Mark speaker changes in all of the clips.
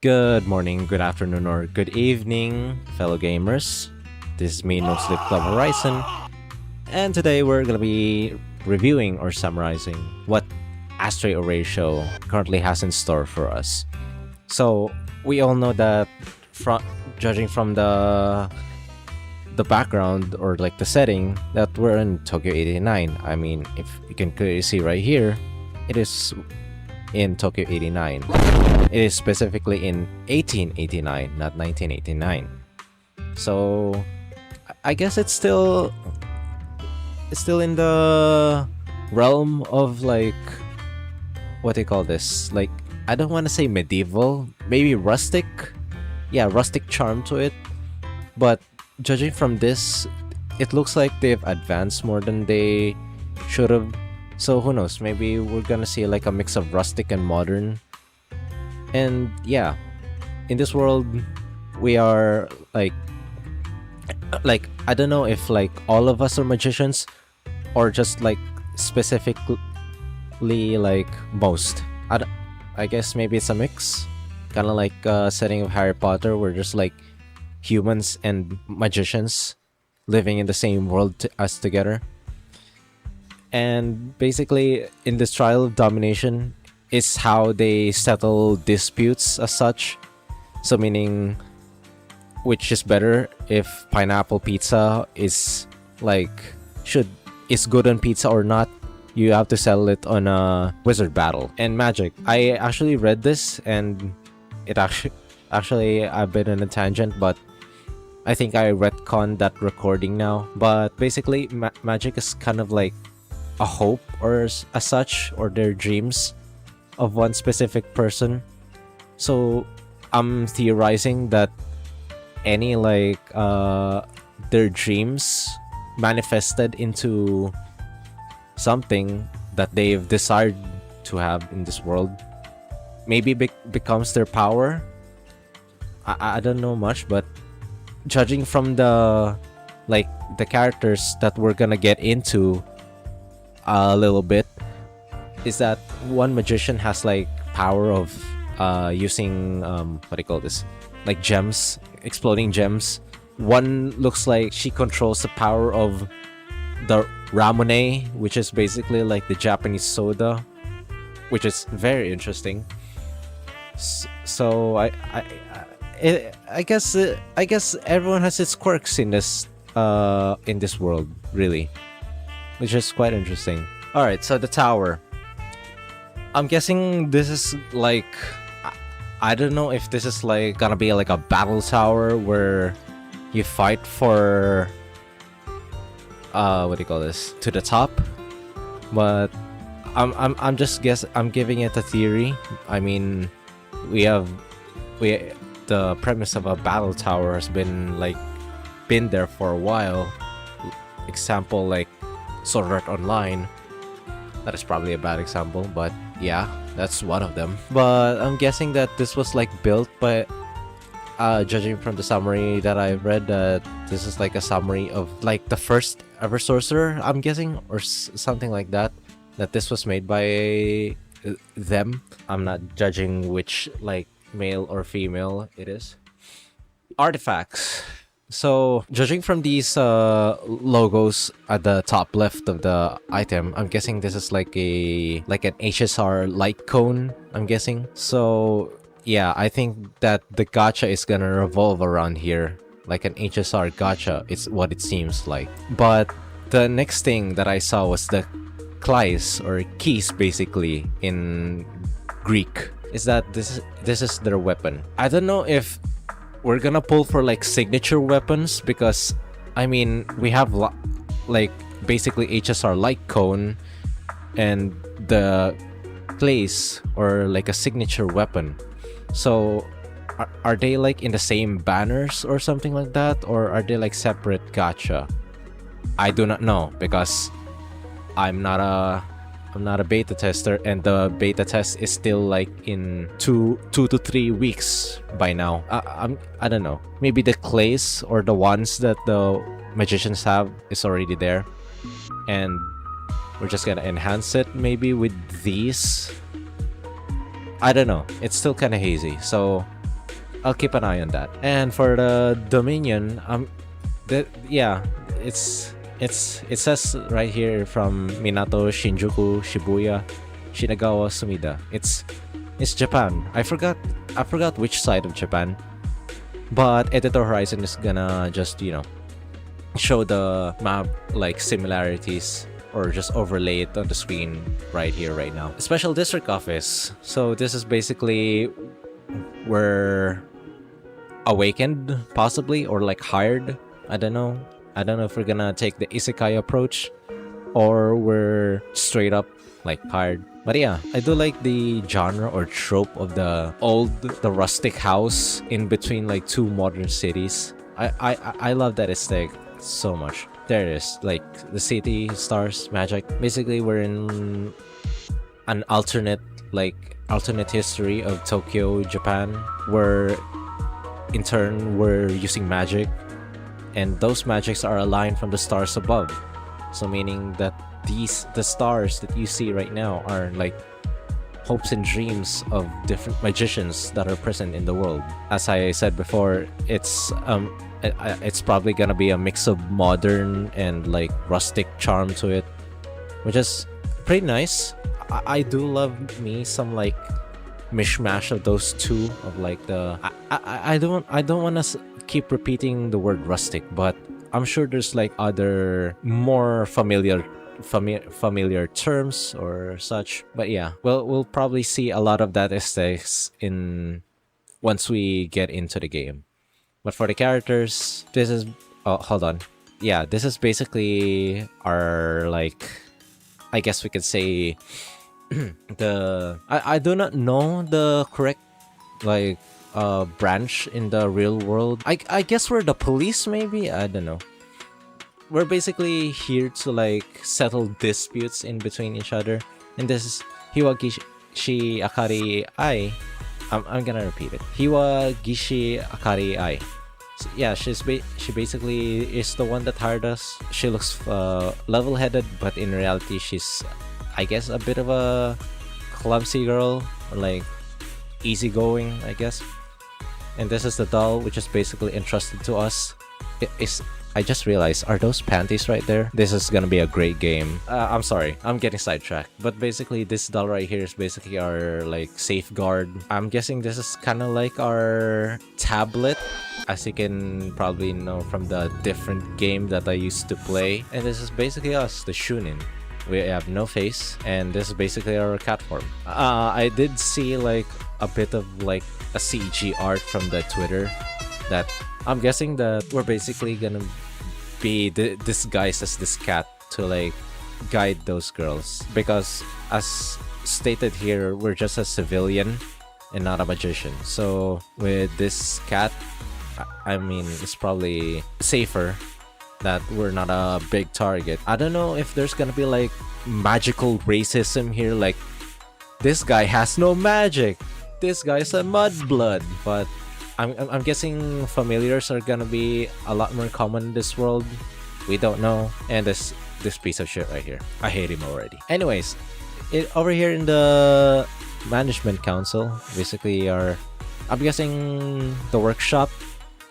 Speaker 1: Good morning, good afternoon, or good evening, fellow gamers. This is me, No Sleep Club Horizon, and today we're gonna be reviewing or summarizing what Astrae Oratio currently has in store for us. So we all know that, from judging from the background or like the setting, that we're in Tokyo 89. I mean, if you can clearly see right here, it is in Tokyo 89. It is specifically in 1889, not 1989. So I guess it's still in the realm of like, what do you call this? Like, I don't want to say medieval, maybe rustic. Yeah, rustic charm to it. But judging from this, it looks like they've advanced more than they should have. So who knows? Maybe we're gonna see like a mix of rustic and modern. And yeah, in this world, we are like I don't know if like all of us are magicians, or just like specifically like most. I guess maybe it's a mix, kind of like setting of Harry Potter. We're just like humans and magicians living in the same world as together. And basically, in this trial of domination is how they settle disputes as such. So meaning, which is better, if pineapple pizza is like should is good on pizza or not, you have to settle it on a wizard battle and magic. I actually read this, and it actually I've been on a tangent, but I think I retconned that recording now. But basically, magic is kind of like a hope or as such, or their dreams of one specific person. So I'm theorizing that any like their dreams manifested into something that they've desired to have in this world, maybe becomes their power. I don't know much, but judging from the characters that we're gonna get into a little bit, is that one magician has like power of using what do you call this, like gems, exploding gems. One looks like she controls the power of the ramune, which is basically like the Japanese soda, which is very interesting. So I guess everyone has its quirks in this world, really, which is quite interesting. All right, so the tower. I'm guessing this is like, I don't know if this is like gonna be like a battle tower where you fight for what do you call this, to the top. But I'm just I'm giving it a theory. I mean, we the premise of a battle tower has been there for a while. Example like Sword Art Online. That is probably a bad example, but yeah, that's one of them. But I'm guessing that this was like built by, judging from the summary that I read, that this is like a summary of like the first ever sorcerer, I'm guessing, or something like that. That this was made by them. I'm not judging which like male or female it is. Artifacts. So, judging from these logos at the top left of the item, I'm guessing this is like an HSR light cone, I'm guessing. So, yeah, I think that the gacha is gonna revolve around here, like an HSR gacha. It's what it seems like. But the next thing that I saw was the kleis, or keys basically in Greek. Is that this is their weapon. I don't know if we're gonna pull for like signature weapons, because I mean, we have like basically HSR light cone and the place, or like a signature weapon. So are they like in the same banners or something like that, or are they like separate gacha? I do not know, because I'm not a beta tester, and the beta test is still like in two to 3 weeks by now. I don't know. Maybe the clays or the ones that the magicians have is already there, and we're just gonna enhance it maybe with these. I don't know. It's still kind of hazy. So I'll keep an eye on that. And for the Dominion, yeah, it says right here from Minato, Shinjuku, Shibuya, Shinagawa, Sumida. It's Japan. I forgot which side of Japan. But Editor Horizon is gonna just, show the map like similarities or just overlay it on the screen right here, right now. Special District Office. So this is basically where awakened, possibly, or like hired. I don't know if we're gonna take the isekai approach or we're straight up like hired. But yeah, I do like the genre or trope of the rustic house in between like two modern cities. I love that aesthetic so much. There it is, like the city, stars, magic. Basically, we're in an alternate history of Tokyo, Japan, where in turn we're using magic, and those magics are aligned from the stars above. So meaning that the stars that you see right now are like hopes and dreams of different magicians that are present in the world. As I said before, it's probably gonna be a mix of modern and like rustic charm to it, which is pretty nice. I do love me some like mishmash of those two, of like the I don't want to keep repeating the word rustic, but I'm sure there's like other more familiar terms or such. But yeah, we'll probably see a lot of that aesthetics in once we get into the game. But for the characters, this is hold on. Yeah, this is basically our, like, I guess we could say I do not know the correct like branch in the real world. I guess we're the police, maybe. I don't know. We're basically here to like settle disputes in between each other, and this is Hiwagishi Akari Ai. I'm gonna repeat it. Hiwagishi Akari Ai. So, yeah, she basically is the one that hired us. She looks level-headed, but in reality, she's, I guess, a bit of a clumsy girl, or like easygoing, I guess. And this is the doll, which is basically entrusted to us. I just realized, are those panties right there? This is gonna be a great game. I'm sorry, I'm getting sidetracked. But basically, this doll right here is basically our like safeguard. I'm guessing this is kind of like our tablet, as you can probably know from the different game that I used to play. And this is basically us, the Shunin. We have no face, and this is basically our cat form. I did see like a bit of like a CG art from the Twitter that I'm guessing that we're basically gonna be disguised as this cat to like guide those girls, because as stated here, we're just a civilian and not a magician. So with this cat, I mean, it's probably safer that we're not a big target. I don't know if there's gonna be like magical racism here, like this guy has no magic, this guy's a mudblood. But I'm guessing familiars are gonna be a lot more common in this world. We don't know. And this piece of shit right here, I hate him already. Anyways, over here in the management council, basically I'm guessing the workshop.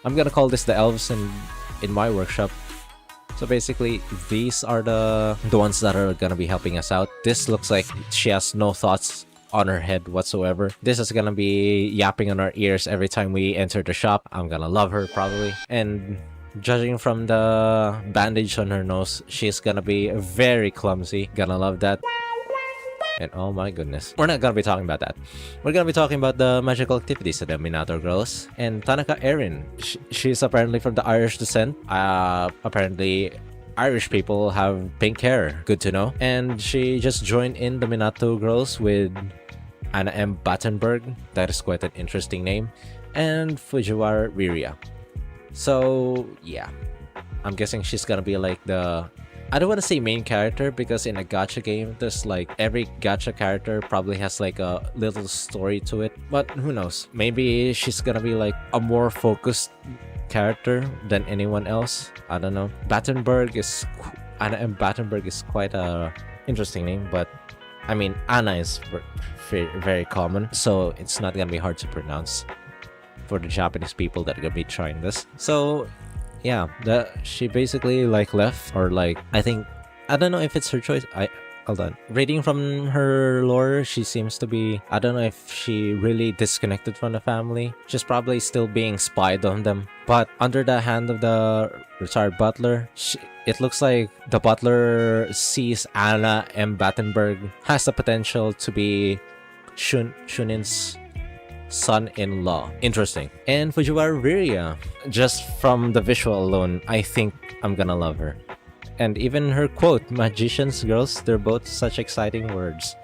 Speaker 1: I'm gonna call this the elves in my workshop. So basically, these are the ones that are gonna be helping us out. This looks like she has no thoughts on her head whatsoever. This is gonna be yapping on our ears every time we enter the shop. I'm gonna love her probably. And judging from the bandage on her nose, she's gonna be very clumsy. Gonna love that. And oh my goodness, we're not gonna be talking about that. We're gonna be talking about the magical activities of the Minato Girls. And Tanaka Erin, she's apparently from the Irish descent. Apparently Irish people have pink hair. Good to know. And she just joined in the Minato Girls with Anna M. Battenberg. That is quite an interesting name. And Fujiwara Riria. So yeah, I'm guessing she's gonna be like the, I don't want to say main character, because in a gacha game, there's like every gacha character probably has like a little story to it. But who knows? Maybe she's gonna be like a more focused character than anyone else. I don't know. Anna M. Battenberg is quite a interesting name, but I mean, Anna is very, very common, so it's not gonna be hard to pronounce. for the Japanese people that are gonna be trying this. So yeah, she basically like left, or like I don't know if it's her choice. I Hold on. Reading from her lore, she seems to be, I don't know if she really disconnected from the family. She's probably still being spied on them. But under the hand of the retired butler, it looks like the butler sees Anna M. Battenberg has the potential to be Shunin's son-in-law. Interesting. And Fujiwara Riria, just from the visual alone, I think I'm gonna love her. And even her quote, "Magicians, girls, they're both such exciting words."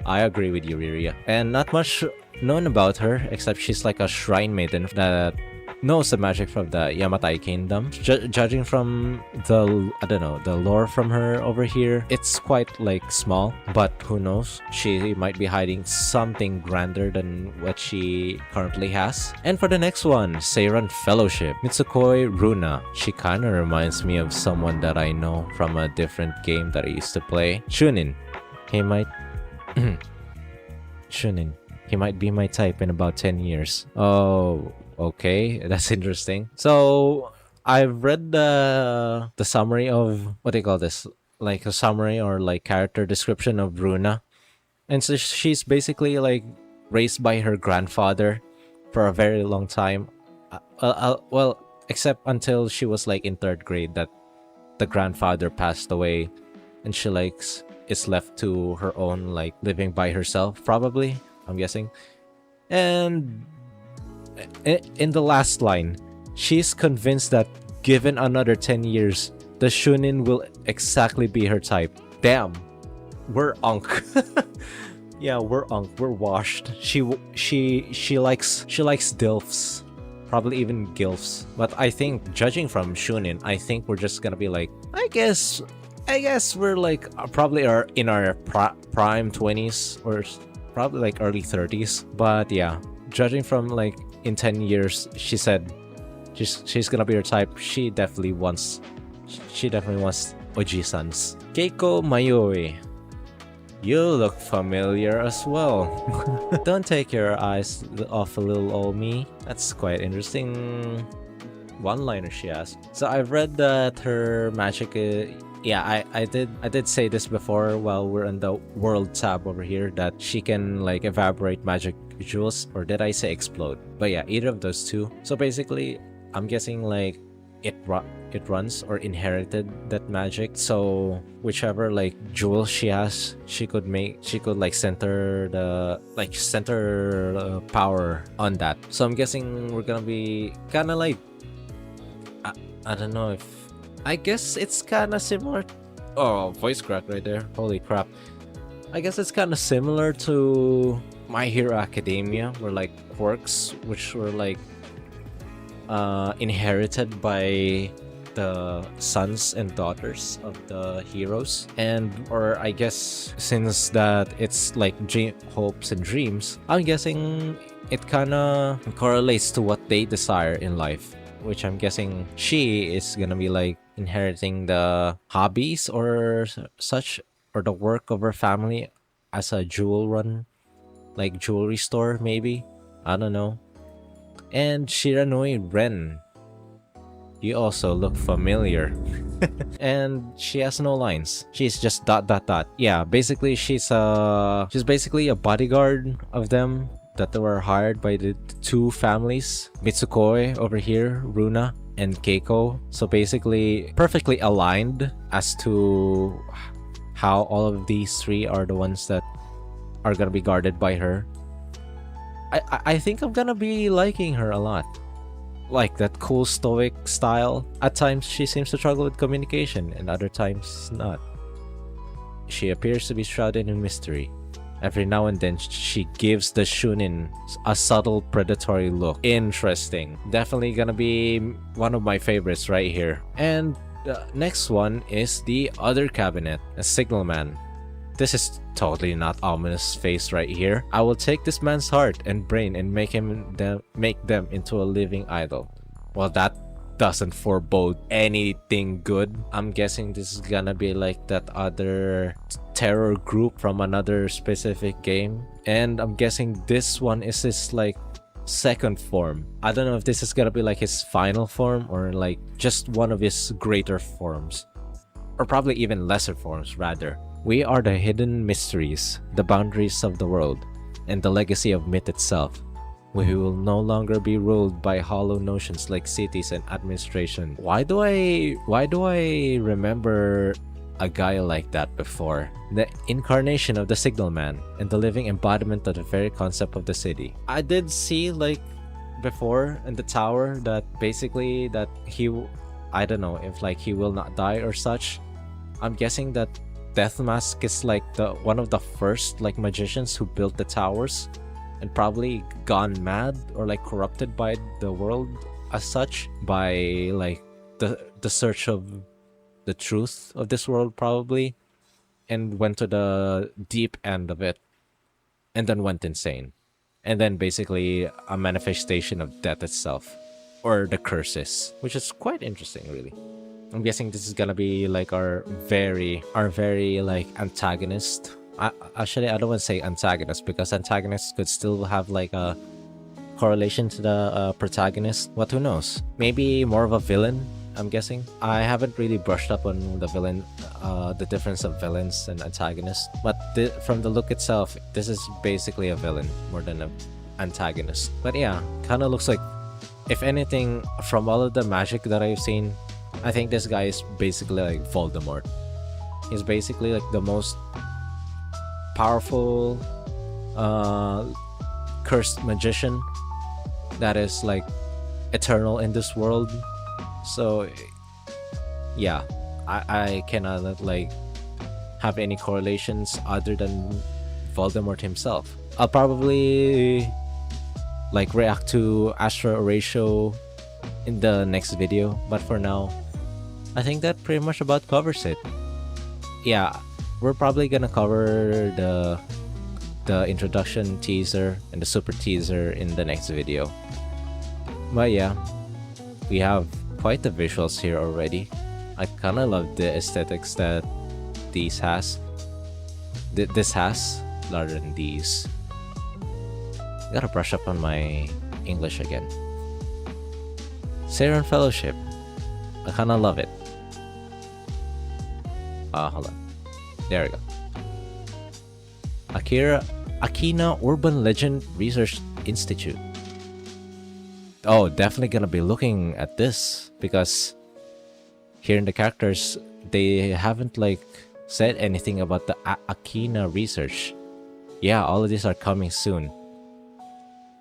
Speaker 1: I agree with you, Riria. And not much known about her, except she's like a shrine maiden that knows the magic from the Yamatai Kingdom. Judging from the, I don't know, the lore from her over here, it's quite like small, but who knows? She might be hiding something grander than what she currently has. And for the next one, Seiran Fellowship, Mitsukoi Runa. She kinda reminds me of someone that I know from a different game that I used to play. Shunin. He might... Shunin. He might be my type in about 10 years. Oh... Okay, that's interesting. So I've read the summary of, what do you call this? Like a summary or like character description of Runa. And so she's basically like raised by her grandfather for a very long time. Well, except until she was like in 3rd grade, that the grandfather passed away and she is left to her own, like living by herself, probably, I'm guessing. And in the last line, she's convinced that given another 10 years, the Shunin will exactly be her type. Damn, we're unk. Yeah, we're unk. We're washed. She likes dilfs, probably even gilfs. But I think, judging from Shunin, I think we're just gonna be like, I guess we're like probably in our prime 20s or probably like early 30s. But yeah, judging from like in 10 years, she said she's gonna be her type. She definitely wants Oji-sans. Keiko Mayoi. You look familiar as well. Don't take your eyes off a little old me. That's quite interesting one-liner she has. So I've read that her magic yeah, I did say this before while we're on the world tab over here, that she can like evaporate magic jewels, or did I say explode? But yeah, either of those two. So basically, I'm guessing like it runs or inherited that magic. So whichever like jewel she has, she could like center power on that. So I'm guessing we're gonna be kind of like, I don't know if, I guess it's kind of similar. Oh, voice crack right there. Holy crap. I guess it's kind of similar to My Hero Academia, where like quirks, which were like inherited by the sons and daughters of the heroes. Or I guess since that it's like hopes and dreams, I'm guessing it kind of correlates to what they desire in life, which I'm guessing she is gonna be like inheriting the hobbies or such, or the work of her family as a like jewelry store, maybe, I don't know. And Shiranui Ren, you also look familiar. And she has no lines, she's just ... Yeah, basically she's basically a bodyguard of them that they were hired by the two families, Mitsukoi over here, Runa, and Keiko. So basically perfectly aligned as to how all of these three are the ones that are gonna be guarded by her. I think I'm gonna be liking her a lot. Like that cool stoic style. At times she seems to struggle with communication, and other times not. She appears to be shrouded in mystery. Every now and then, she gives the Shunin a subtle predatory look. Interesting. Definitely gonna be one of my favorites right here. And the next one is the other cabinet, a signalman. This is totally not ominous face right here. I will take this man's heart and brain and make them into a living idol. Well, that doesn't forebode anything good. I'm guessing this is gonna be like that other terror group from another specific game, and I'm guessing this one is this like second form. I don't know if this is gonna be like his final form or like just one of his greater forms. Or probably even lesser forms, rather. We are the hidden mysteries, the boundaries of the world, and the legacy of myth itself. We will no longer be ruled by hollow notions like cities and administration. Why do I remember a guy like that before? The incarnation of the signal man and the living embodiment of the very concept of the city. I did see like before in the tower that basically that I don't know if like he will not die or such. I'm guessing that Death Mask is like one of the first like magicians who built the towers and probably gone mad or like corrupted by the world as such, by like the search of the truth of this world probably, and went to the deep end of it and then went insane, and then basically a manifestation of death itself or the curses, which is quite interesting really. I'm guessing this is gonna be like our very like antagonist. Actually, I don't want to say antagonist because antagonists could still have like a correlation to the protagonist. What, who knows? Maybe more of a villain, I'm guessing. I haven't really brushed up on the villain, the difference of villains and antagonists. But from the look itself, this is basically a villain more than an antagonist. But yeah, kind of looks like, if anything, from all of the magic that I've seen, I think this guy is basically like Voldemort. He's basically like the most powerful cursed magician that is like eternal in this world. So yeah, I cannot like have any correlations other than Voldemort himself. I'll probably like react to Astrae Oratio in the next video, but for now I think that pretty much about covers it. Yeah, we're probably gonna cover the introduction teaser and the super teaser in the next video. But yeah, we have quite the visuals here already. I kinda love the aesthetics that this has rather than these. Gotta brush up on my English again. Seiran Fellowship, I kinda love it. Hold on. There we go. Akina Urban Legend Research Institute. Oh, definitely gonna be looking at this because here in the characters they haven't like said anything about the Akina research. Yeah, all of these are coming soon.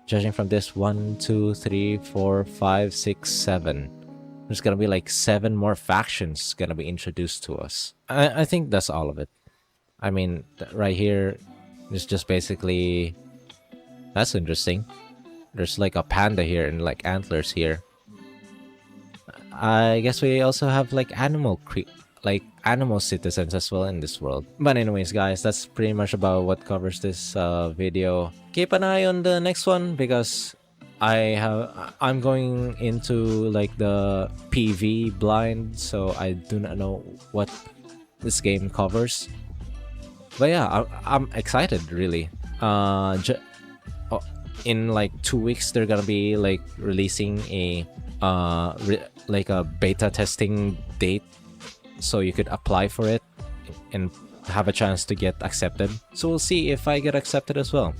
Speaker 1: Judging from this, 1, 2, 3, 4, 5, 6, 7. There's gonna be like 7 more factions gonna be introduced to us. I think that's all of it. I mean, right here is just basically... That's interesting. There's like a panda here and like antlers here. I guess we also have like animal citizens as well in this world. But anyways guys, that's pretty much about what covers this video. Keep an eye on the next one because I'm going into like the PV blind, so I do not know what this game covers. But yeah, I'm excited really. In like 2 weeks they're gonna be like releasing a like a beta testing date, so you could apply for it and have a chance to get accepted. So we'll see if I get accepted as well.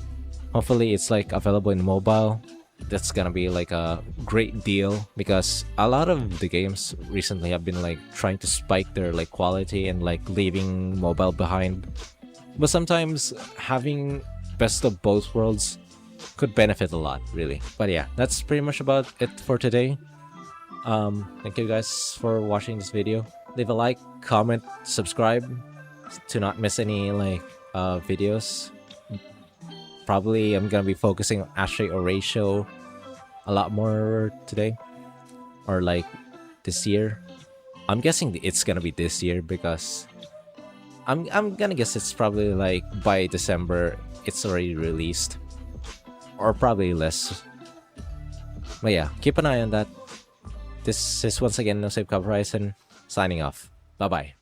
Speaker 1: Hopefully it's like available in mobile. That's gonna be like a great deal because a lot of the games recently have been like trying to spike their like quality and like leaving mobile behind. But sometimes having best of both worlds could benefit a lot, really. But yeah, that's pretty much about it for today. Thank you guys for watching this video. Leave a like, comment, subscribe to not miss any like videos. Probably I'm gonna be focusing on Astrae Oratio a lot more today, or like this year. I'm guessing it's gonna be this year because I'm gonna guess it's probably like by December it's already released, or probably less. But yeah, keep an eye on that. This is once again No Save Cover Horizon signing off. Bye bye.